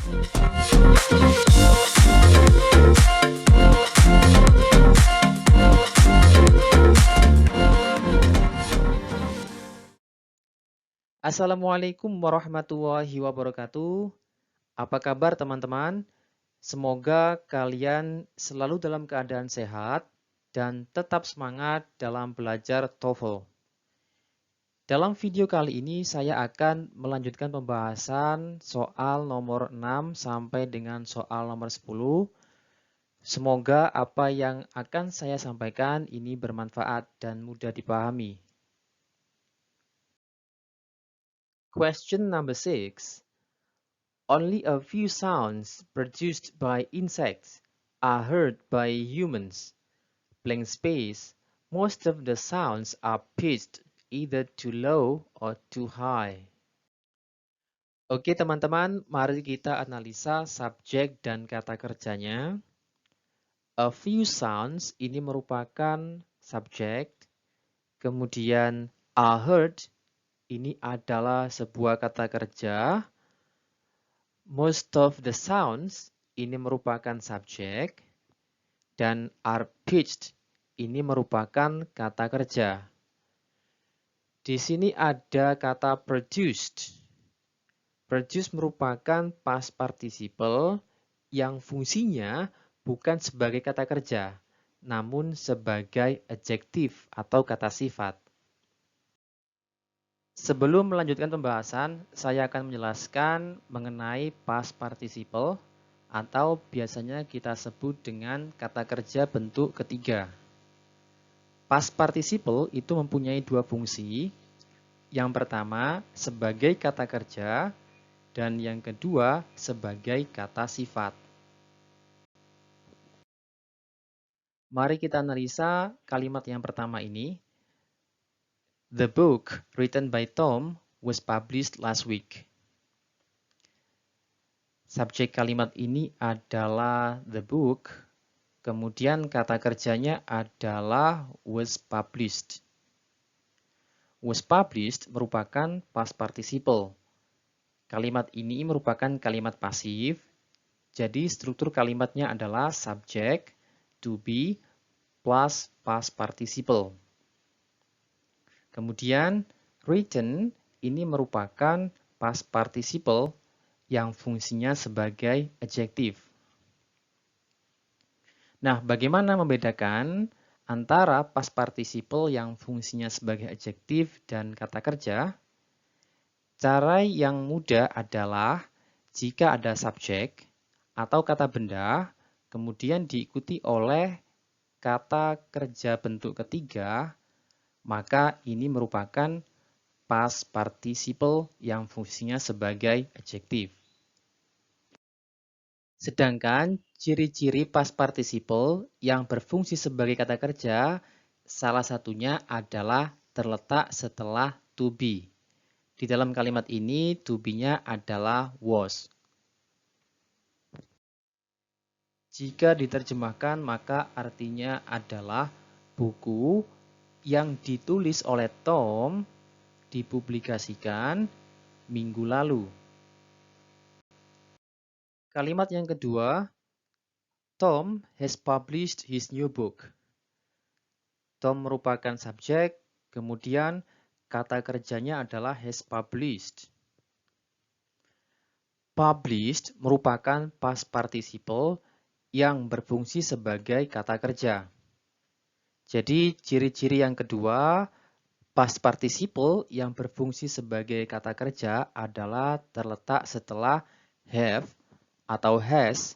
Assalamualaikum warahmatullahi wabarakatuh. Apa kabar teman-teman? Semoga kalian selalu dalam keadaan sehat dan tetap semangat dalam belajar TOEFL. Dalam video kali ini saya akan melanjutkan pembahasan soal nomor 6 sampai dengan soal nomor 10. Semoga apa yang akan saya sampaikan ini bermanfaat dan mudah dipahami. Question number 6. Only a few sounds produced by insects are heard by humans. Blank space. Most of the sounds are pitched either too low or too high. Oke teman-teman, mari kita analisa subjek dan kata kerjanya. A few sounds ini merupakan subjek. Kemudian are heard ini adalah sebuah kata kerja. Most of the sounds ini merupakan subjek dan are pitched ini merupakan kata kerja. Di sini ada kata produced. Produced merupakan past participle yang fungsinya bukan sebagai kata kerja, namun sebagai adjektif atau kata sifat. Sebelum melanjutkan pembahasan, saya akan menjelaskan mengenai past participle atau biasanya kita sebut dengan kata kerja bentuk ketiga. Past participle itu mempunyai dua fungsi. Yang pertama sebagai kata kerja dan yang kedua sebagai kata sifat. Mari kita analisa kalimat yang pertama ini. The book written by Tom was published last week. Subjek kalimat ini adalah the book, kemudian kata kerjanya adalah was published. Was published merupakan past participle. Kalimat ini merupakan kalimat pasif, jadi struktur kalimatnya adalah subject, to be, plus past participle. Kemudian, written ini merupakan past participle yang fungsinya sebagai adjektif. Nah, bagaimana membedakan antara past participle yang fungsinya sebagai adjektif dan kata kerja? Cara yang mudah adalah jika ada subjek atau kata benda, kemudian diikuti oleh kata kerja bentuk ketiga, maka ini merupakan past participle yang fungsinya sebagai adjektif. Sedangkan ciri-ciri past participle yang berfungsi sebagai kata kerja, salah satunya adalah terletak setelah to be. Di dalam kalimat ini, to be-nya adalah was. Jika diterjemahkan, maka artinya adalah buku yang ditulis oleh Tom dipublikasikan minggu lalu. Kalimat yang kedua, Tom has published his new book. Tom merupakan subjek, kemudian kata kerjanya adalah has published. Published merupakan past participle yang berfungsi sebagai kata kerja. Jadi ciri-ciri yang kedua, past participle yang berfungsi sebagai kata kerja adalah terletak setelah have atau has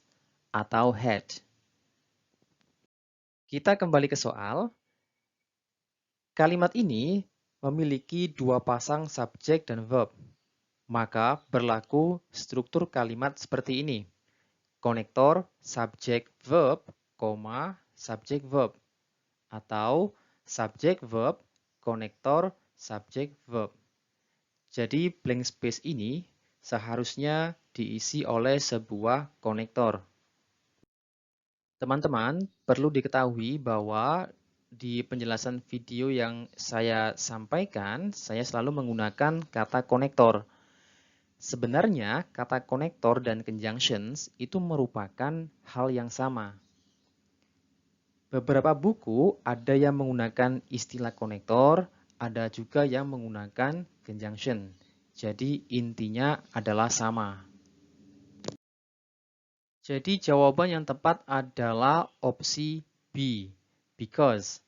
atau had. Kita kembali ke soal. Kalimat ini memiliki dua pasang subjek dan verb. Maka berlaku struktur kalimat seperti ini. Konektor subjek verb, subjek verb. Atau subjek verb, konektor subjek verb. Jadi blank space ini seharusnya diisi oleh sebuah konektor. Teman-teman, perlu diketahui bahwa di penjelasan video yang saya sampaikan, saya selalu menggunakan kata konektor. Sebenarnya, kata konektor dan conjunctions itu merupakan hal yang sama. Beberapa buku ada yang menggunakan istilah konektor, ada juga yang menggunakan conjunction. Jadi intinya adalah sama. Jadi jawaban yang tepat adalah opsi B, because,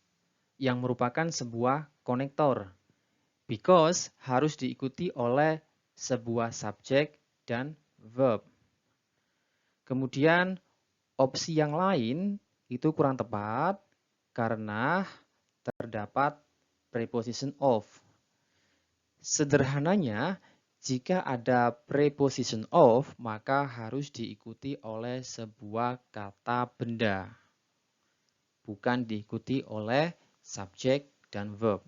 yang merupakan sebuah konektor. Because harus diikuti oleh sebuah subjek dan verb. Kemudian opsi yang lain itu kurang tepat karena terdapat preposition of. Sederhananya, jika ada preposition of, maka harus diikuti oleh sebuah kata benda, bukan diikuti oleh subjek dan verb.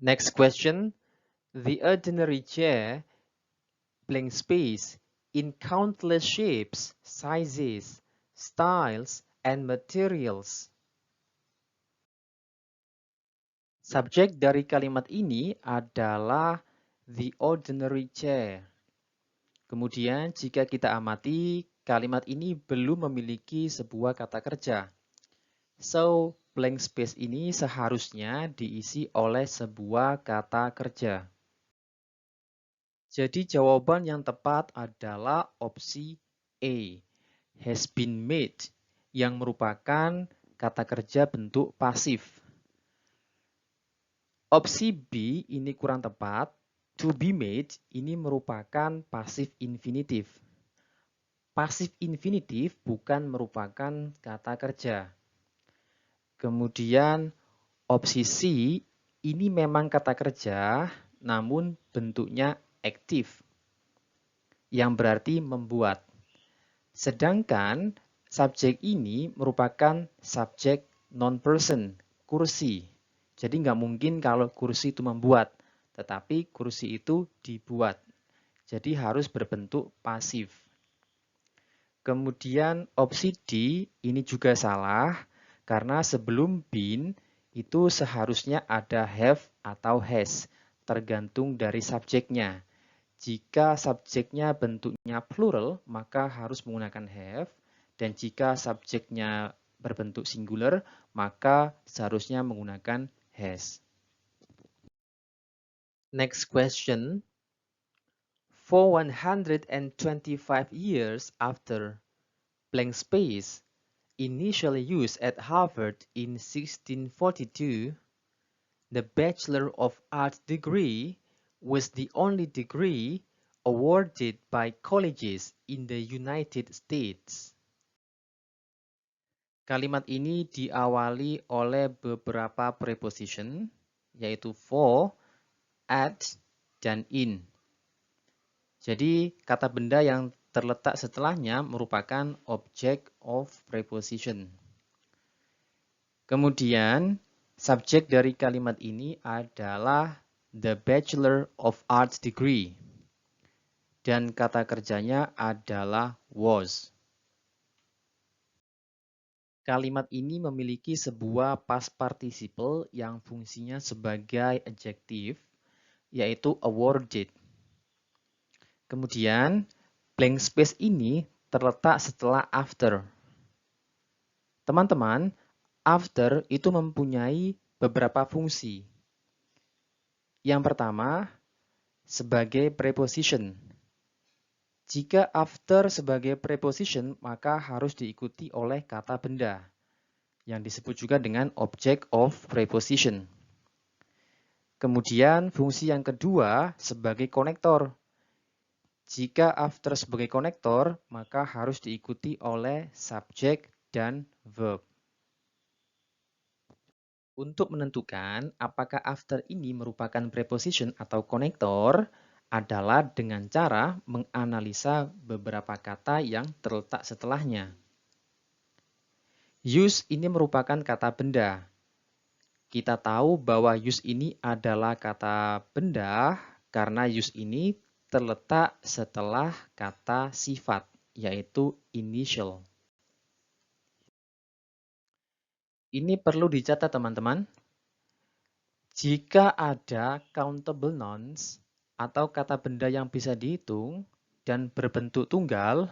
Next question. The ordinary chair, blank space, in countless shapes, sizes, styles, and materials. Subjek dari kalimat ini adalah the ordinary chair. Kemudian jika kita amati, kalimat ini belum memiliki sebuah kata kerja. So, blank space ini seharusnya diisi oleh sebuah kata kerja. Jadi jawaban yang tepat adalah opsi A, has been made, yang merupakan kata kerja bentuk pasif. Opsi B ini kurang tepat. To be made ini merupakan pasif infinitif. Pasif infinitif bukan merupakan kata kerja. Kemudian opsi C ini memang kata kerja, namun bentuknya aktif, yang berarti membuat. Sedangkan subjek ini merupakan subjek non-person, kursi. Jadi nggak mungkin kalau kursi itu membuat, tetapi kursi itu dibuat. Jadi harus berbentuk pasif. Kemudian opsi D ini juga salah, karena sebelum been itu seharusnya ada have atau has, tergantung dari subjeknya. Jika subjeknya bentuknya plural, maka harus menggunakan have. Dan jika subjeknya berbentuk singular, maka seharusnya menggunakan has. Next question. For 125 years after blank space, initially used at Harvard in 1642, the Bachelor of Arts degree was the only degree awarded by colleges in the United States. Kalimat ini diawali oleh beberapa preposition, yaitu for, at, dan in. Jadi, kata benda yang terletak setelahnya merupakan object of preposition. Kemudian, subjek dari kalimat ini adalah the Bachelor of Arts degree. Dan kata kerjanya adalah was. Kalimat ini memiliki sebuah past participle yang fungsinya sebagai adjektif, yaitu awarded. Kemudian, blank space ini terletak setelah after. Teman-teman, after itu mempunyai beberapa fungsi. Yang pertama, sebagai preposition. Jika after sebagai preposition, maka harus diikuti oleh kata benda, yang disebut juga dengan object of preposition. Kemudian fungsi yang kedua sebagai konektor. Jika after sebagai konektor, maka harus diikuti oleh subjek dan verb. Untuk menentukan apakah after ini merupakan preposition atau konektor, adalah dengan cara menganalisa beberapa kata yang terletak setelahnya. Use ini merupakan kata benda. Kita tahu bahwa use ini adalah kata benda karena use ini terletak setelah kata sifat, yaitu initial. Ini perlu dicatat teman-teman. Jika ada countable nouns, atau kata benda yang bisa dihitung dan berbentuk tunggal,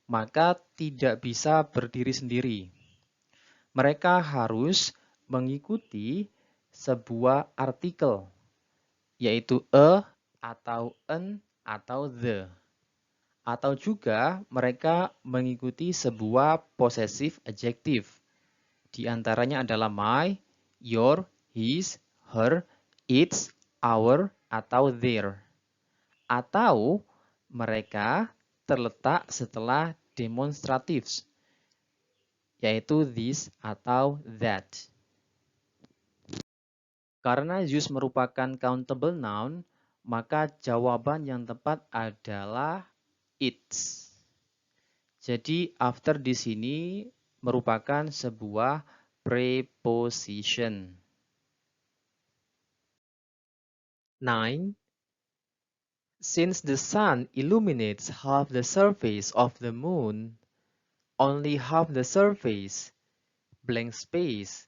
maka tidak bisa berdiri sendiri. Mereka harus mengikuti sebuah artikel, yaitu a atau an atau the. Atau juga mereka mengikuti sebuah possessive adjective. Di antaranya adalah my, your, his, her, its, our, atau their. Atau mereka terletak setelah demonstratives, yaitu this atau that. Karena use merupakan countable noun, maka jawaban yang tepat adalah its. Jadi after di sini merupakan sebuah preposition. 9. Since the sun illuminates half the surface of the moon, only half the surface, blank space,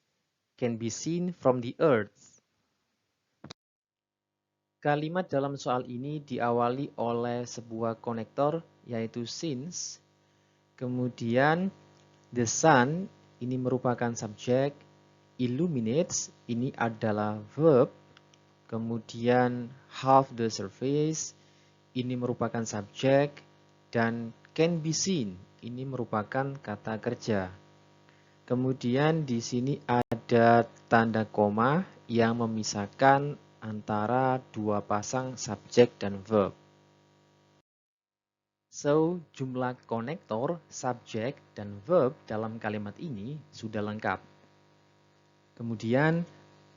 can be seen from the earth. Kalimat dalam soal ini diawali oleh sebuah konektor, yaitu since. Kemudian the sun ini merupakan subjek, illuminates ini adalah verb, kemudian half the surface ini merupakan subjek, dan can be seen ini merupakan kata kerja. Kemudian di sini ada tanda koma yang memisahkan antara dua pasang subjek dan verb. So, jumlah konektor, subjek, dan verb dalam kalimat ini sudah lengkap. Kemudian,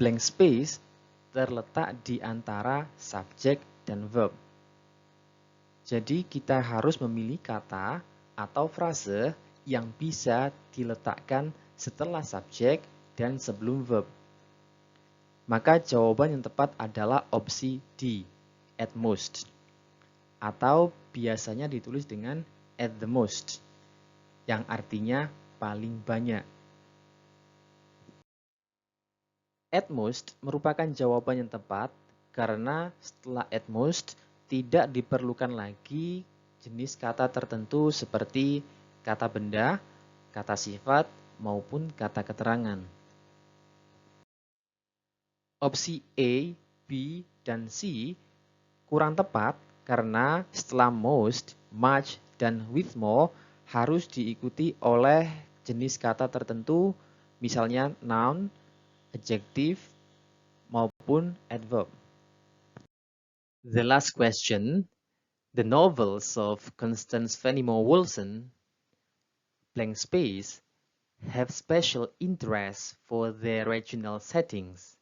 blank space terletak di antara subjek dan verb. Jadi, kita harus memilih kata atau frase yang bisa diletakkan setelah subjek dan sebelum verb. Maka jawaban yang tepat adalah opsi D, at most. Atau biasanya ditulis dengan at the most, yang artinya paling banyak. At most merupakan jawaban yang tepat karena setelah at most tidak diperlukan lagi jenis kata tertentu seperti kata benda, kata sifat, maupun kata keterangan. Opsi A, B, dan C kurang tepat karena setelah most, much, dan with more harus diikuti oleh jenis kata tertentu, misalnya noun, adjective, maupun adverb. The last question, the novels of Constance Fenimore Wilson, blank space, have special interest for their regional settings.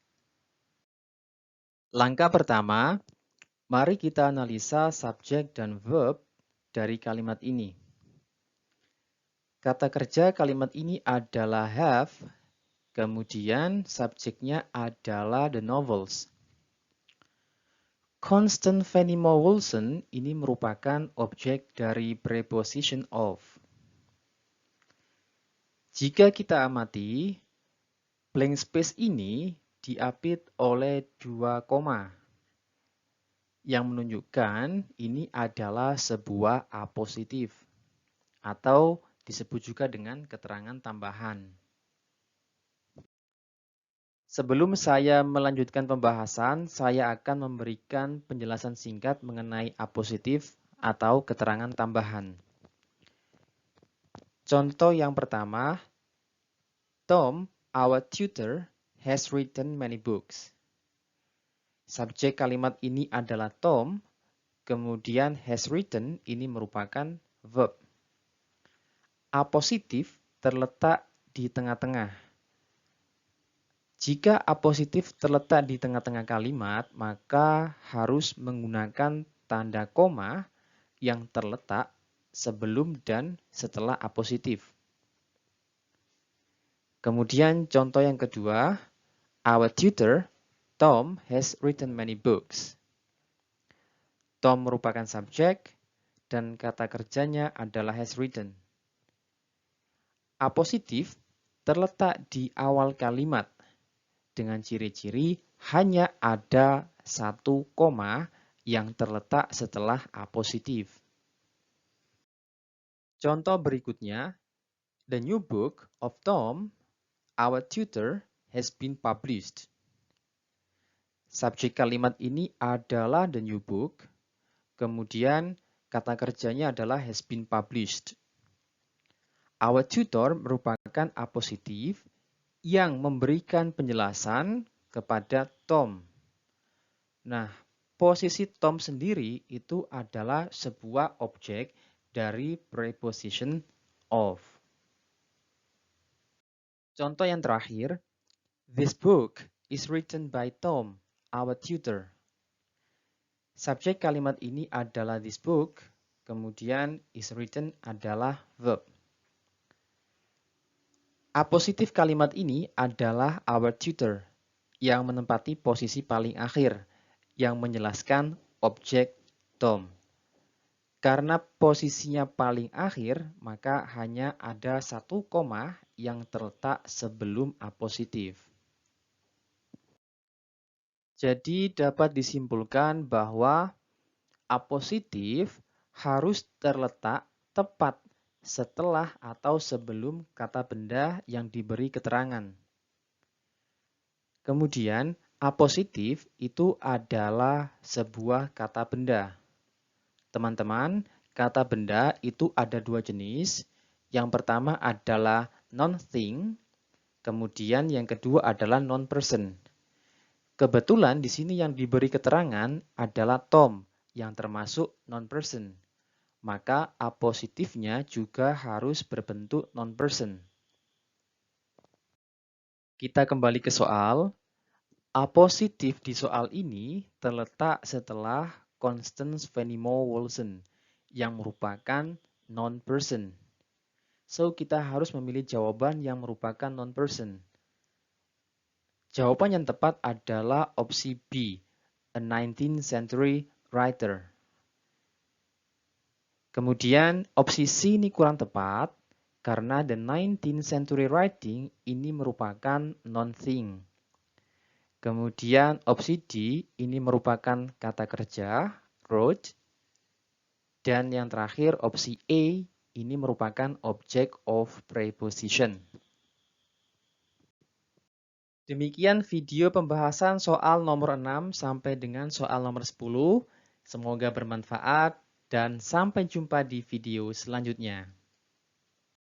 Langkah pertama, mari kita analisa subjek dan verb dari kalimat ini. Kata kerja kalimat ini adalah have, kemudian subjeknya adalah the novels. Constance Fenimore Wilson ini merupakan objek dari preposition of. Jika kita amati, blank space ini diapit oleh dua koma, yang menunjukkan ini adalah sebuah apositif atau disebut juga dengan keterangan tambahan. Sebelum saya melanjutkan pembahasan, saya akan memberikan penjelasan singkat mengenai apositif atau keterangan tambahan. Contoh yang pertama, Tom, our tutor, has written many books. Subjek kalimat ini adalah Tom, kemudian has written ini merupakan verb. Apositif terletak di tengah-tengah. Jika apositif terletak di tengah-tengah kalimat, maka harus menggunakan tanda koma yang terletak sebelum dan setelah apositif. Kemudian contoh yang kedua, our tutor, Tom, has written many books. Tom merupakan subjek dan kata kerjanya adalah has written. Apositif terletak di awal kalimat dengan ciri-ciri hanya ada satu koma yang terletak setelah apositif. Contoh berikutnya, the new book of Tom, our tutor, has been published. Subjek kalimat ini adalah the new book, kemudian kata kerjanya adalah has been published. Our tutor merupakan apositif yang memberikan penjelasan kepada Tom. Nah, posisi Tom sendiri itu adalah sebuah objek dari preposition of. Contoh yang terakhir, this book is written by Tom, our tutor. Subjek kalimat ini adalah this book, kemudian is written adalah verb. Apositif kalimat ini adalah our tutor yang menempati posisi paling akhir yang menjelaskan objek Tom. Karena posisinya paling akhir, maka hanya ada satu koma yang terletak sebelum apositif. Jadi dapat disimpulkan bahwa apositif harus terletak tepat setelah atau sebelum kata benda yang diberi keterangan. Kemudian, apositif itu adalah sebuah kata benda. Teman-teman, kata benda itu ada dua jenis. Yang pertama adalah non-thing, kemudian yang kedua adalah non-person. Kebetulan di sini yang diberi keterangan adalah Tom, yang termasuk non-person. Maka apositifnya juga harus berbentuk non-person. Kita kembali ke soal. Apositif di soal ini terletak setelah Constance Fenimore Wilson yang merupakan non-person. So, kita harus memilih jawaban yang merupakan non-person. Jawaban yang tepat adalah opsi B, a 19th century writer. Kemudian opsi C ini kurang tepat karena the 19th century writing ini merupakan non-thing. Kemudian opsi D ini merupakan kata kerja, wrote. Dan yang terakhir opsi A ini merupakan object of preposition. Demikian video pembahasan soal nomor 6 sampai dengan soal nomor 10. Semoga bermanfaat. Dan sampai jumpa di video selanjutnya.